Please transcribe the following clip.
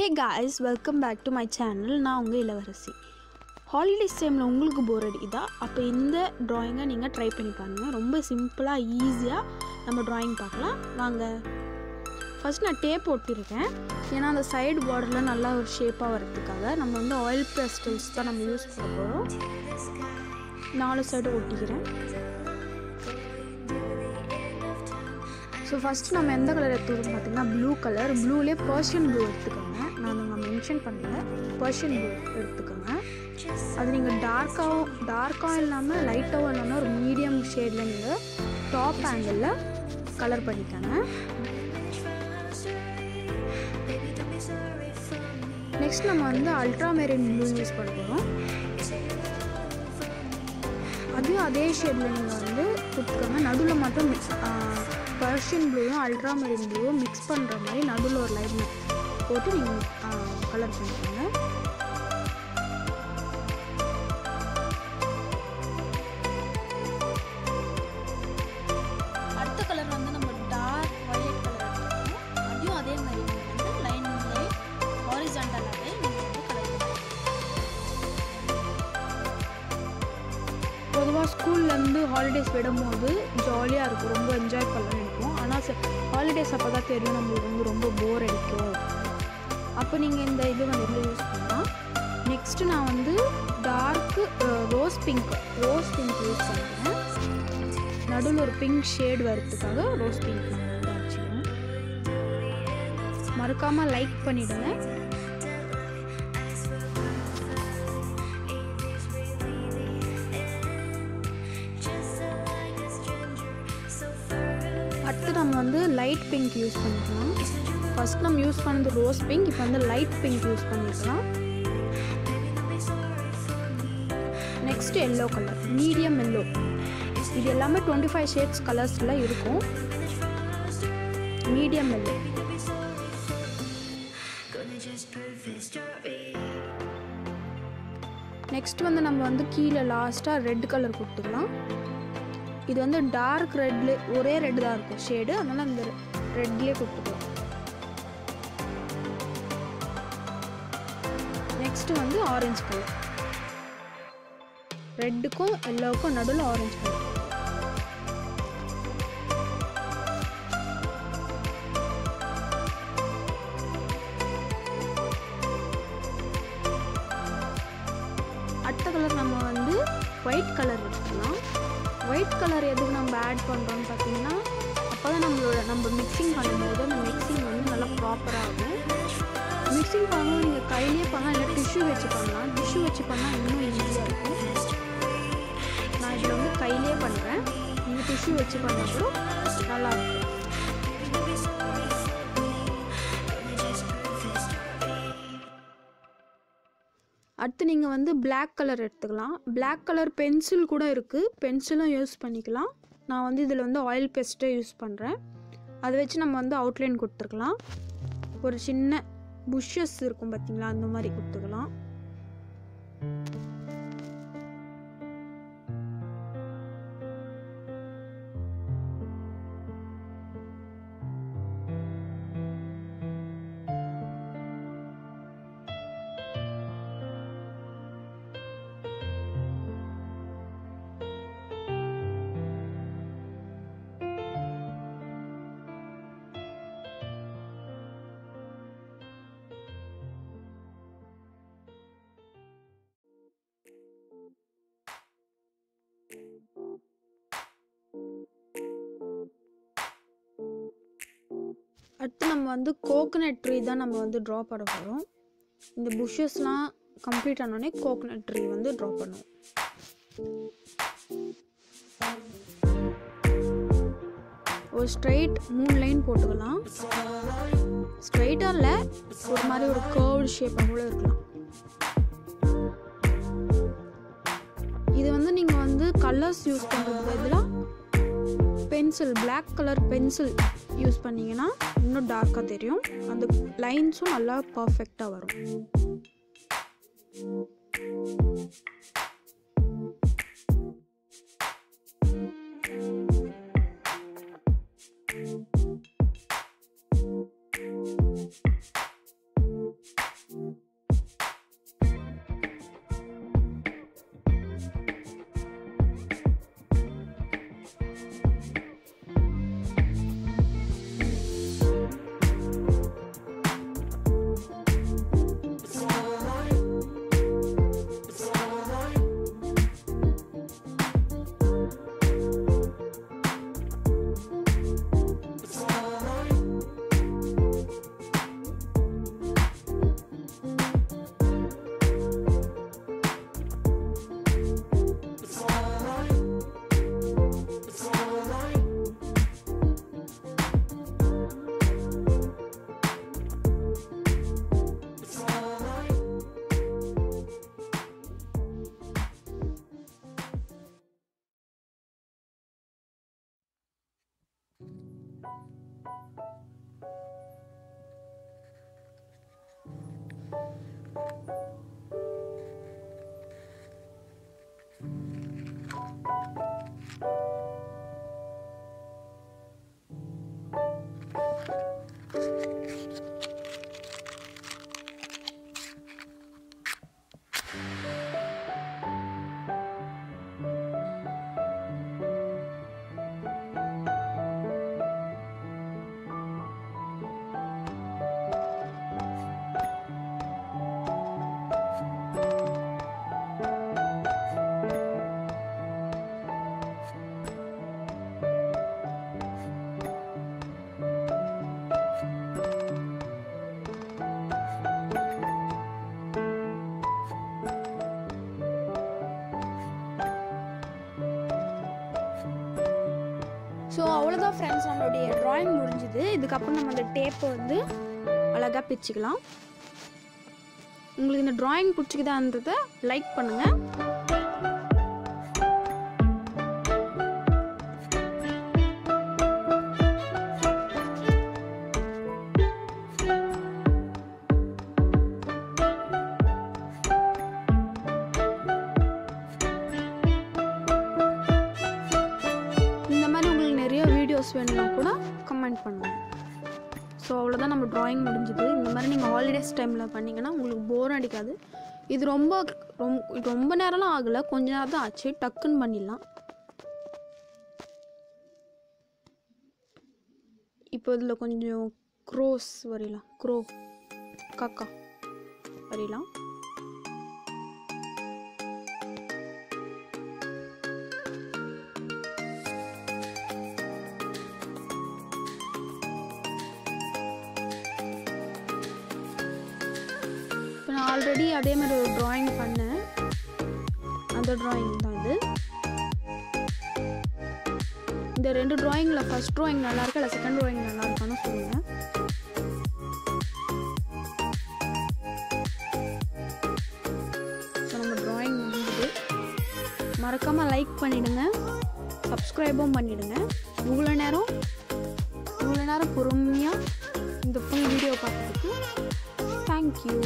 Hey guys, welcome back to my channel. நான் உங்கள் இளவரசி. ஹாலிடேஸ் டைமில் உங்களுக்கு போர் அடிக்குதா? அப்போ இந்த ட்ராயிங்கை நீங்கள் ட்ரை பண்ணி பாருங்கள். ரொம்ப சிம்பிளாக ஈஸியாக நம்ம ட்ராயிங் பார்க்கலாம். வாங்க. ஃபஸ்ட் நான் டேப் ஒட்டியிருக்கேன். ஏன்னா அந்த சைடு பார்டரில் நல்லா ஒரு ஷேப்பாக வரதுக்காக நம்ம வந்து ஆயில் பேஸ்டல்ஸ் தான் நம்ம யூஸ் பண்ண போகிறோம். 4 சைடு ஒட்டிக்கிறேன். ஸோ ஃபஸ்ட்டு நம்ம எந்த கலர் எடுத்துக்கணும் பார்த்தீங்கன்னா ப்ளூ கலர். ப்ளூலேயே பர்ஷியன் ப்ளூ எடுத்துக்கோங்க. நான் மென்ஷன் பண்ணல, பர்ஷியன் ப்ளூ எடுத்துக்கோங்க. அது நீங்கள் டார்க்காகவும் இல்லாமல் லைட்டாகவும் இல்லாமல் ஒரு மீடியம் ஷேடில் நீங்கள் டாப் ஆங்கிளில் கலர் பண்ணிக்கோங்க. நெக்ஸ்ட் நம்ம வந்து அல்ட்ரா மெரின் ப்ளூ யூஸ் பண்ண போகிறோம். அதுவும் அதே ஷேடில் நீங்கள் வந்து கொடுத்துக்கோங்க. நடுவில் மட்டும் பர்ஷியன் ப்ளூவும் அல்ட்ரா மெரின் ப்ளூவும் மிக்ஸ் பண்ணுற மாதிரி நடுவில் ஒரு லைன் போட்டு நீங்கள் கலர் பண்ணிக்கோங்க. அடுத்த கலர் வந்து நம்ம டார்க் வயலட் கலர் எடுத்துக்கணும். அதையும் அதே மாதிரி வந்து லைன் ஹாரிசான்டலாகவே நீங்கள் வந்து கலர் பண்ணுங்க. பொதுவாக ஸ்கூல்லேருந்து ஹாலிடேஸ் விடும்போது ஜாலியாக இருக்கும், ரொம்ப என்ஜாய் பண்ணலாம் இருக்கும். ஆனால் ஹாலிடேஸ் அப்போ தான் தெரியும் நம்மளுக்கு வந்து ரொம்ப போர் அடிக்கும். அப்போ நீங்கள் இந்த இது வந்து யூஸ் பண்ணலாம். நெக்ஸ்ட்டு நான் வந்து டார்க்கு ரோஸ் பிங்க் யூஸ் பண்ணுறேன். நடுவில் ஒரு பிங்க் ஷேட் வரதுக்காக ரோஸ் பிங்க் நம்ம வந்து அடிச்சுக்கணும். மறக்காமல் லைக் பண்ணிவிடுங்க. அடுத்து நம்ம வந்து லைட் பிங்க் யூஸ் பண்ணிக்கலாம். ஃபஸ்ட் நம்ம யூஸ் பண்ணது ரோஸ் பிங்க், இப்போ வந்து லைட் பிங்க் யூஸ் பண்ணிக்கலாம். Next yellow colour, medium yellow. இது எல்லாமே 25 ஷேட்ஸ் கலர்ஸில் இருக்கும். Medium yellow. நெக்ஸ்ட் வந்து நம்ம வந்து கீழே லாஸ்ட்டாக ரெட் கலர் கொடுத்துக்கலாம். இது வந்து டார்க் ரெட்ல ஒரே ரெட் தான் இருக்கும் ஷேடு, அதனால அந்த ரெட்லேயே கொடுத்துக்கலாம். நெக்ஸ்ட் வந்து ஆரஞ்சு கலர். ரெட்டுக்கும் எல்லோவுக்கும் நடுவில் ஆரஞ்சு கலர். அடுத்த கலர் நம்ம வந்து ஒயிட் கலர் எடுத்துக்கலாம். ஒயிட் கலர் எதுக்கு நம்ம ஆட் பண்ணுறோம்னு பார்த்தீங்கன்னா அப்போ தான் நம்ம மிக்சிங் பண்ணும்போது அந்த மிக்சிங் வந்து நல்லா ப்ராப்பராக ஆகும். மிக்சிங் பண்ணும்போது நீங்கள் கையிலே பண்ணலாம், இல்லை டிஷ்யூ வச்சு பண்ணலாம். டிஷ்யூ வச்சு பண்ணால் இன்னும் ஈஸியாக இருக்கும். நான் இதில் வந்து கையிலே பண்ணுறேன். நீங்கள் டிஷ்யூ வச்சு பண்ணால் கூட நல்லாயிருக்கும். அடுத்து நீங்கள் வந்து பிளாக் கலர் எடுத்துக்கலாம். பிளாக் கலர் பென்சில் கூட இருக்குது, பென்சிலும் யூஸ் பண்ணிக்கலாம். நான் வந்து இதில் வந்து ஆயில் பேஸ்ட்டை யூஸ் பண்ணுறேன். அதை வச்சு நம்ம வந்து அவுட்லைன் கொடுத்துருக்கலாம். ஒரு சின்ன புஷ்ஷஸ் இருக்கும் பார்த்தீங்களா, அந்த மாதிரி கொடுத்துக்கலாம். அடுத்து நம்ம வந்து கோகனட் ட்ரீ தான் நம்ம வந்து ட்ரா பண்ண போகிறோம். இந்த புஷ்ஷஸ்லாம் கம்ப்ளீட் ஆனோடனே கோகனட் ட்ரீ வந்து ட்ரா பண்ணுவோம். ஒரு ஸ்ட்ரைட் 3 லைன் போட்டுக்கலாம். ஸ்ட்ரைட்டாக இல்லை, ஒரு மாதிரி ஒரு கர்வ்டு ஷேப்பாக கூட இருக்கலாம். இது வந்து நீங்கள் வந்து கலர்ஸ் யூஸ் பண்ணுறது பதிலாக pencil, black colour pencil use பண்ணிங்கன்னா இன்னும் டார்க்காக தெரியும். அந்த லைன்ஸும் நல்லா பர்ஃபெக்டாக வரும். ஸோ அவ்வளோதான் ஃப்ரெண்ட்ஸ், நம்மளுடைய ட்ராயிங் முடிஞ்சுது. இதுக்கப்புறம் நம்ம அந்த டேப்பை வந்து அழகாக பிரிச்சுக்கலாம். உங்களுக்கு இந்த ட்ராயிங் பிடிச்சிக்குதான்றதை லைக் பண்ணுங்கள். வேணும்னா கூட கமெண்ட் பண்ணுங்கள். ஸோ அவ்வளோதான், நம்ம ட்ராயிங் முடிஞ்சுது. இந்த மாதிரி நீங்கள் ஹாலிடேஸ் டைமில் பண்ணிங்கன்னா உங்களுக்கு போர் அடிக்காது. இது ரொம்ப நேரம்லாம் ஆகலை, கொஞ்ச நேரம் தான் ஆச்சு. டக்குன்னு பண்ணிடலாம். இப்போ இதில் கொஞ்சம் க்ரோஸ் வரையலாம், காக்கா வரையலாம். நான் ஆல்ரெடி அதே மாதிரி ஒரு ட்ராயிங் பண்ணேன், அந்த ட்ராயிங் தான் இது. இந்த 2 ட்ராயிங்கில் ஃபர்ஸ்ட் ட்ராயிங் நல்லா இருக்கா இல்லை செகண்ட் ட்ராயிங் நல்லா இருக்கான்னு சொல்லுங்கள். ஸோ நம்ம ட்ராயிங் முடிஞ்சுது. மறக்காமல் லைக் பண்ணிவிடுங்க, சப்ஸ்கிரைபும் பண்ணிவிடுங்க. இவ்வளோ நேரம் பொறுமையாக இந்த ஃபுல் வீடியோ பார்த்ததுக்கு தேங்க்யூ.